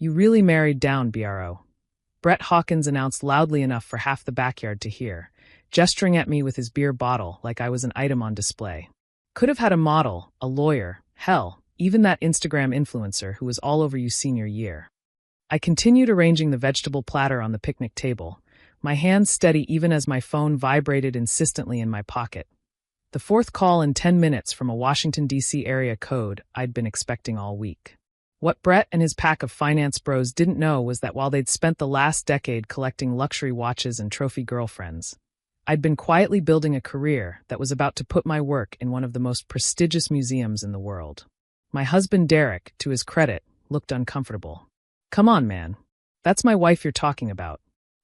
You really married down, bro. Brett Hawkins announced loudly enough for half the backyard to hear, gesturing at me with his beer bottle like I was an item on display. Could have had a model, a lawyer, hell, even that Instagram influencer who was all over you senior year. I continued arranging the vegetable platter on the picnic table, my hands steady even as my phone vibrated insistently in my pocket. The fourth call in 10 minutes from a Washington, D.C. area code I'd been expecting all week. What Brett and his pack of finance bros didn't know was that while they'd spent the last decade collecting luxury watches and trophy girlfriends, I'd been quietly building a career that was about to put my work in one of the most prestigious museums in the world. My husband Derek, to his credit, looked uncomfortable. Come on, man. That's my wife you're talking about.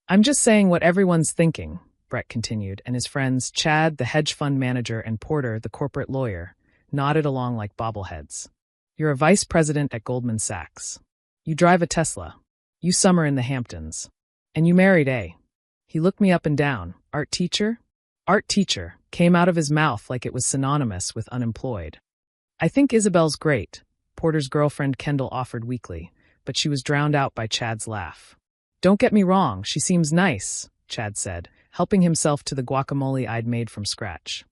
I'm just saying what everyone's thinking, Brett continued, and his friends, Chad, the hedge fund manager, and Porter, the corporate lawyer, nodded along like bobbleheads. You're a vice president at Goldman Sachs. You drive a Tesla. You summer in the Hamptons. And you married a. He looked me up and down. Art teacher? Art teacher came out of his mouth like it was synonymous with unemployed. I think Isabel's great, Porter's girlfriend Kendall offered weakly, but she was drowned out by Chad's laugh. Don't get me wrong, she seems nice, Chad said, helping himself to the guacamole I'd made from scratch.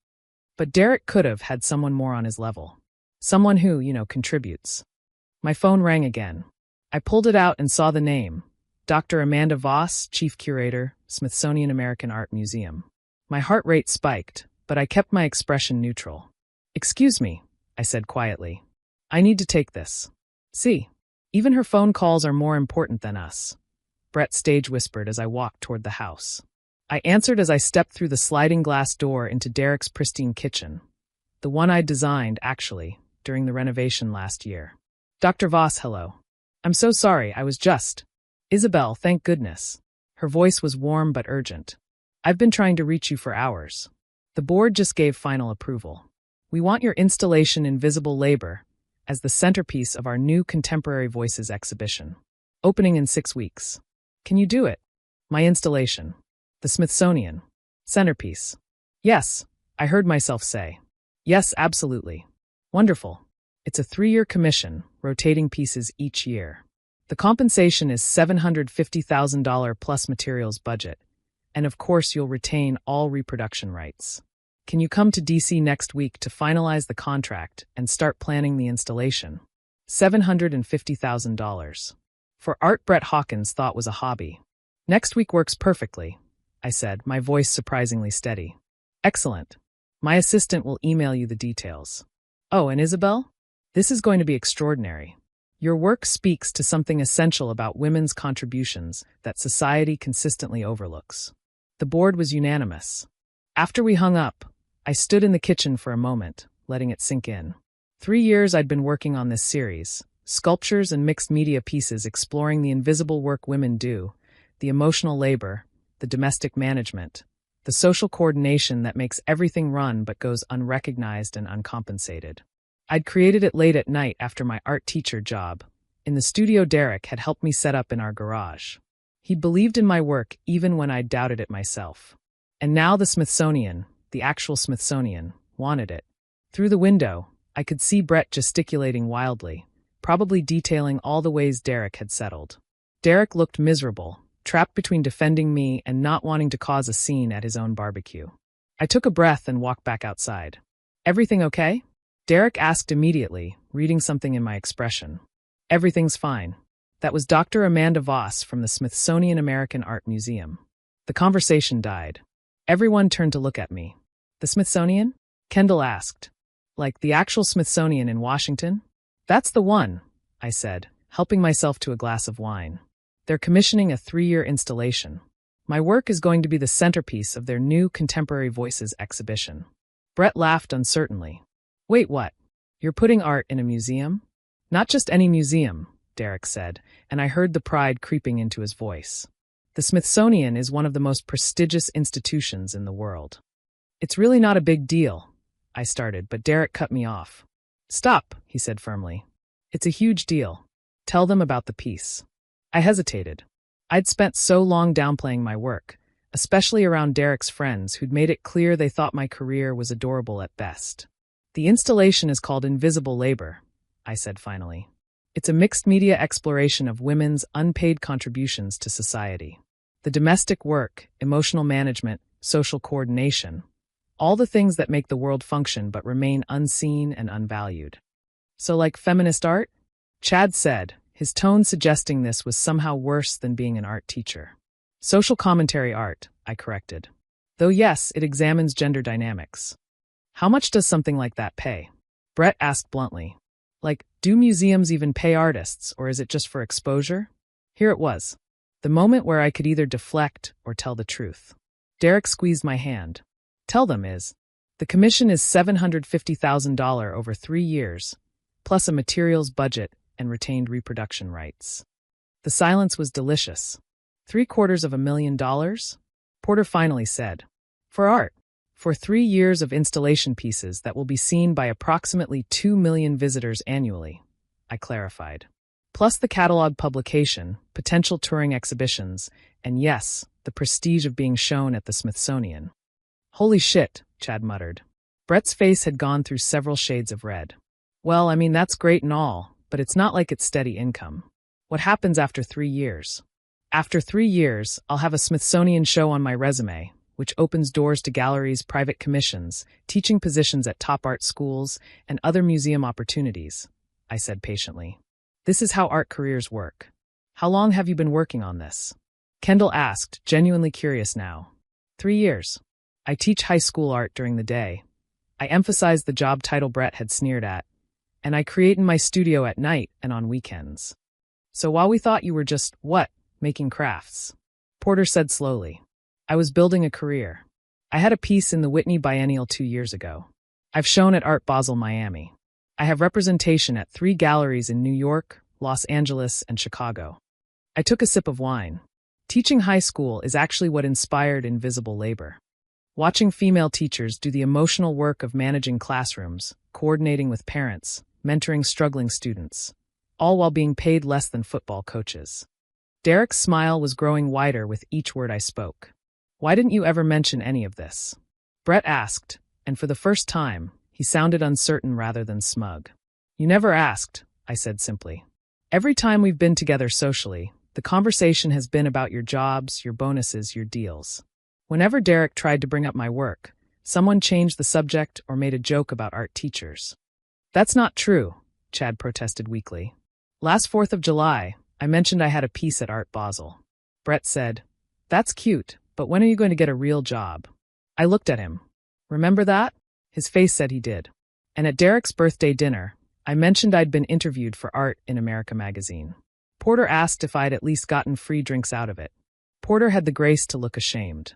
But Derek could have had someone more on his level. Someone who, contributes. My phone rang again. I pulled it out and saw the name. Dr. Amanda Voss, Chief Curator, Smithsonian American Art Museum. My heart rate spiked, but I kept my expression neutral. Excuse me, I said quietly. I need to take this. See, even her phone calls are more important than us, Brett stage whispered as I walked toward the house. I answered as I stepped through the sliding glass door into Derek's pristine kitchen. The one I'd designed, actually, during the renovation last year. Dr. Voss, hello. I'm so sorry, I was just... Isabel, thank goodness. Her voice was warm but urgent. I've been trying to reach you for hours. The board just gave final approval. We want your installation Invisible Labor as the centerpiece of our new Contemporary Voices exhibition. Opening in 6 weeks. Can you do it? My installation. The Smithsonian. Centerpiece. Yes, I heard myself say. Yes, absolutely. Wonderful. It's a 3-year commission, rotating pieces each year. The compensation is $750,000 plus materials budget, and of course you'll retain all reproduction rights. Can you come to DC next week to finalize the contract and start planning the installation? $750,000. For art Brett Hawkins thought was a hobby. Next week works perfectly, I said, my voice surprisingly steady. Excellent. My assistant will email you the details. Oh, and Isabel? This is going to be extraordinary. Your work speaks to something essential about women's contributions that society consistently overlooks. The board was unanimous. After we hung up, I stood in the kitchen for a moment, letting it sink in. 3 years I'd been working on this series, sculptures and mixed media pieces exploring the invisible work women do, the emotional labor, the domestic management, the social coordination that makes everything run but goes unrecognized and uncompensated. I'd created it late at night after my art teacher job, in the studio Derek had helped me set up in our garage. He believed in my work even when I doubted it myself. And now the Smithsonian, the actual Smithsonian, wanted it. Through the window, I could see Brett gesticulating wildly, probably detailing all the ways Derek had settled. Derek looked miserable, trapped between defending me and not wanting to cause a scene at his own barbecue. I took a breath and walked back outside. Everything okay? Derek asked immediately, reading something in my expression. Everything's fine. That was Dr. Amanda Voss from the Smithsonian American Art Museum. The conversation died. Everyone turned to look at me. The Smithsonian? Kendall asked. Like the actual Smithsonian in Washington? That's the one, I said, helping myself to a glass of wine. They're commissioning a 3-year installation. My work is going to be the centerpiece of their new Contemporary Voices exhibition. Brett laughed uncertainly. Wait, what? You're putting art in a museum? Not just any museum, Derek said, and I heard the pride creeping into his voice. The Smithsonian is one of the most prestigious institutions in the world. It's really not a big deal, I started, but Derek cut me off. Stop, he said firmly. It's a huge deal. Tell them about the piece. I hesitated. I'd spent so long downplaying my work, especially around Derek's friends who'd made it clear they thought my career was adorable at best. The installation is called Invisible Labor, I said finally. It's a mixed media exploration of women's unpaid contributions to society. The domestic work, emotional management, social coordination, all the things that make the world function but remain unseen and unvalued. So like feminist art? Chad said, his tone suggesting this was somehow worse than being an art teacher. Social commentary art, I corrected. Though yes, it examines gender dynamics. How much does something like that pay? Brett asked bluntly. Like, do museums even pay artists, or is it just for exposure? Here it was. The moment where I could either deflect or tell the truth. Derek squeezed my hand. Tell them is, the commission is $750,000 over 3 years, plus a materials budget and retained reproduction rights. The silence was delicious. $750,000? Porter finally said. For art. For 3 years of installation pieces that will be seen by approximately 2 million visitors annually, I clarified. Plus the catalog publication, potential touring exhibitions, and yes, the prestige of being shown at the Smithsonian. Holy shit, Chad muttered. Brett's face had gone through several shades of red. Well, I mean, that's great and all, but it's not like it's steady income. What happens after 3 years? After 3 years, I'll have a Smithsonian show on my resume, which opens doors to galleries, private commissions, teaching positions at top art schools, and other museum opportunities, I said patiently. This is how art careers work. How long have you been working on this? Kendall asked, genuinely curious now. 3 years. I teach high school art during the day. I emphasized the job title Brett had sneered at, and I create in my studio at night and on weekends. So while we thought you were just, making crafts, Porter said slowly, I was building a career. I had a piece in the Whitney Biennial 2 years ago. I've shown at Art Basel, Miami. I have representation at 3 galleries in New York, Los Angeles, and Chicago. I took a sip of wine. Teaching high school is actually what inspired Invisible Labor. Watching female teachers do the emotional work of managing classrooms, coordinating with parents, mentoring struggling students, all while being paid less than football coaches. Derek's smile was growing wider with each word I spoke. Why didn't you ever mention any of this? Brett asked, and for the first time, he sounded uncertain rather than smug. You never asked, I said simply. Every time we've been together socially, the conversation has been about your jobs, your bonuses, your deals. Whenever Derek tried to bring up my work, someone changed the subject or made a joke about art teachers. That's not true, Chad protested weakly. Last 4th of July, I mentioned I had a piece at Art Basel. Brett said, That's cute, but when are you going to get a real job? I looked at him. Remember that? His face said he did. And at Derek's birthday dinner, I mentioned I'd been interviewed for Art in America magazine. Porter asked if I'd at least gotten free drinks out of it. Porter had the grace to look ashamed.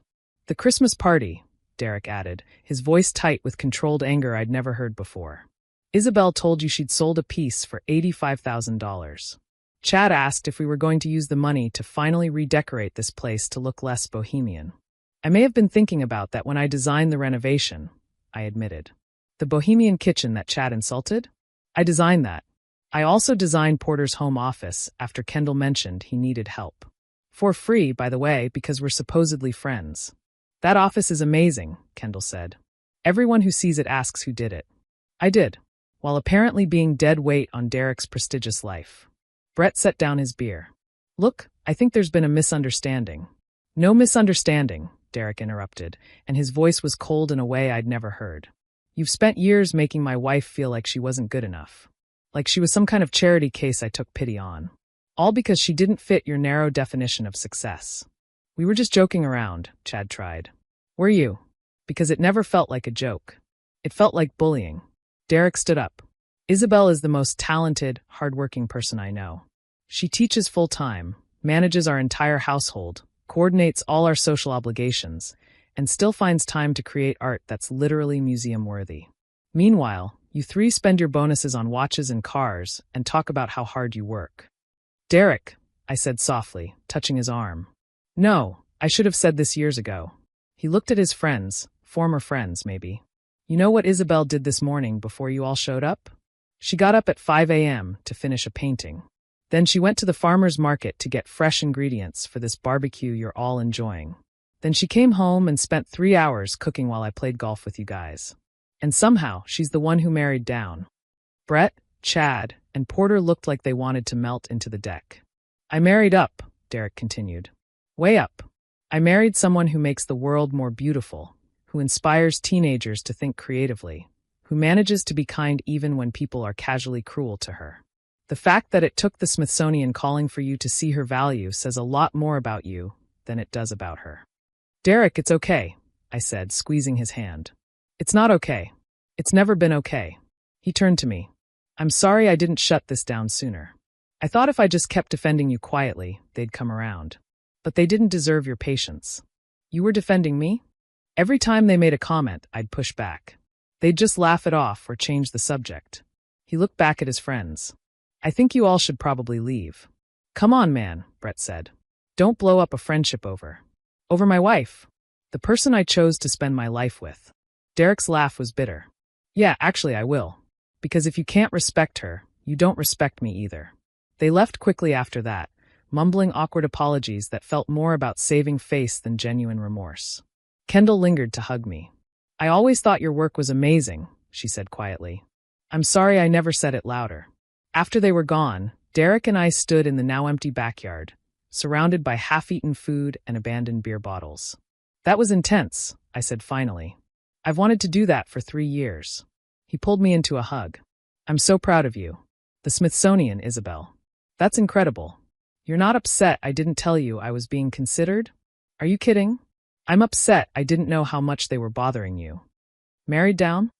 The Christmas party, Derek added, his voice tight with controlled anger I'd never heard before. Isabel told you she'd sold a piece for $85,000. Chad asked if we were going to use the money to finally redecorate this place to look less bohemian. I may have been thinking about that when I designed the renovation, I admitted. The bohemian kitchen that Chad insulted? I designed that. I also designed Porter's home office after Kendall mentioned he needed help. For free, by the way, because we're supposedly friends. That office is amazing, Kendall said. Everyone who sees it asks who did it. I did, while apparently being dead weight on Derek's prestigious life. Brett set down his beer. Look, I think there's been a misunderstanding. No misunderstanding, Derek interrupted, and his voice was cold in a way I'd never heard. You've spent years making my wife feel like she wasn't good enough. Like she was some kind of charity case I took pity on. All because she didn't fit your narrow definition of success. We were just joking around, Chad tried. Were you? Because it never felt like a joke. It felt like bullying. Derek stood up. Isabel is the most talented, hardworking person I know. She teaches full-time, manages our entire household, coordinates all our social obligations, and still finds time to create art that's literally museum-worthy. Meanwhile, you 3 spend your bonuses on watches and cars and talk about how hard you work. Derek, I said softly, touching his arm. No, I should have said this years ago. He looked at his friends, former friends maybe. You know what Isabel did this morning before you all showed up? She got up at 5 a.m. to finish a painting. Then she went to the farmer's market to get fresh ingredients for this barbecue you're all enjoying. Then she came home and spent 3 hours cooking while I played golf with you guys. And somehow, she's the one who married down. Brett, Chad, and Porter looked like they wanted to melt into the deck. I married up, Derek continued. Way up. I married someone who makes the world more beautiful, who inspires teenagers to think creatively, who manages to be kind even when people are casually cruel to her. The fact that it took the Smithsonian calling for you to see her value says a lot more about you than it does about her. Derek, it's okay, I said, squeezing his hand. It's not okay. It's never been okay. He turned to me. I'm sorry I didn't shut this down sooner. I thought if I just kept defending you quietly, they'd come around. But they didn't deserve your patience. You were defending me? Every time they made a comment, I'd push back. They'd just laugh it off or change the subject. He looked back at his friends. I think you all should probably leave. Come on, man, Brett said. Don't blow up a friendship over my wife. The person I chose to spend my life with. Derek's laugh was bitter. Yeah, actually I will. Because if you can't respect her, you don't respect me either. They left quickly after that, mumbling awkward apologies that felt more about saving face than genuine remorse. Kendall lingered to hug me. I always thought your work was amazing, she said quietly. I'm sorry I never said it louder. After they were gone, Derek and I stood in the now empty backyard, surrounded by half-eaten food and abandoned beer bottles. That was intense, I said finally. I've wanted to do that for 3 years. He pulled me into a hug. I'm so proud of you. The Smithsonian, Isabel. That's incredible. You're not upset I didn't tell you I was being considered? Are you kidding? I'm upset I didn't know how much they were bothering you. Married down?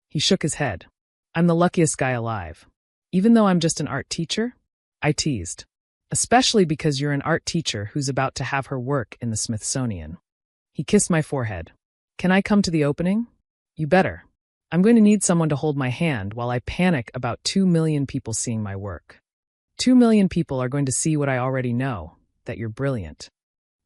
He shook his head. I'm the luckiest guy alive. Even though I'm just an art teacher? I teased. Especially because you're an art teacher who's about to have her work in the Smithsonian. He kissed my forehead. Can I come to the opening? You better. I'm going to need someone to hold my hand while I panic about 2 million people seeing my work. 2 million people are going to see what I already know, that you're brilliant.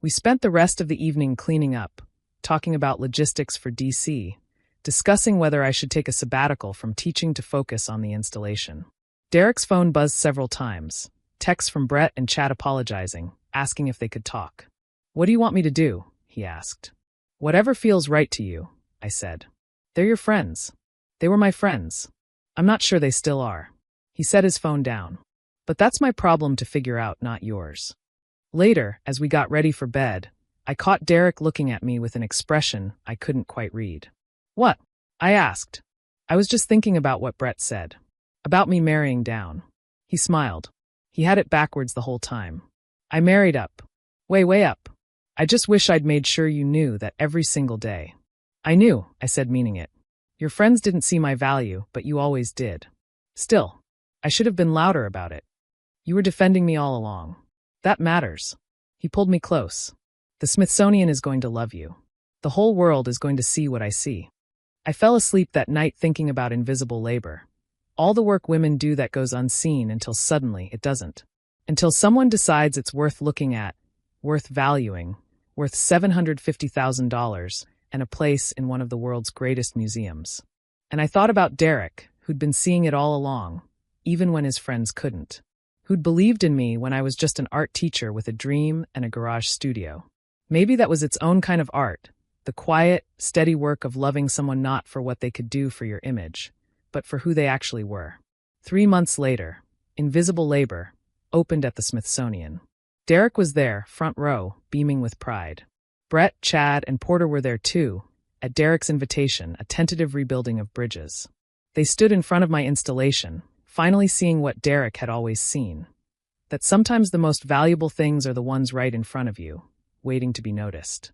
We spent the rest of the evening cleaning up, talking about logistics for DC, discussing whether I should take a sabbatical from teaching to focus on the installation. Derek's phone buzzed several times, texts from Brett and Chad apologizing, asking if they could talk. What do you want me to do? He asked. Whatever feels right to you, I said. They're your friends. They were my friends. I'm not sure they still are. He set his phone down. But that's my problem to figure out, not yours. Later, as we got ready for bed, I caught Derek looking at me with an expression I couldn't quite read. What? I asked. I was just thinking about what Brett said. About me marrying down. He smiled. He had it backwards the whole time. I married up. Way up. I just wish I'd made sure you knew that every single day. I knew, I said, meaning it. Your friends didn't see my value, but you always did. Still, I should have been louder about it. You were defending me all along. That matters. He pulled me close. The Smithsonian is going to love you. The whole world is going to see what I see. I fell asleep that night thinking about invisible labor. All the work women do that goes unseen until suddenly it doesn't. Until someone decides it's worth looking at, worth valuing, worth $750,000, and a place in one of the world's greatest museums. And I thought about Derek, who'd been seeing it all along, even when his friends couldn't. Who'd believed in me when I was just an art teacher with a dream and a garage studio. Maybe that was its own kind of art, the quiet, steady work of loving someone not for what they could do for your image, but for who they actually were. 3 months later, Invisible Labor opened at the Smithsonian. Derek was there, front row, beaming with pride. Brett, Chad, and Porter were there too, at Derek's invitation, a tentative rebuilding of bridges. They stood in front of my installation, finally seeing what Derek had always seen. That sometimes the most valuable things are the ones right in front of you, waiting to be noticed.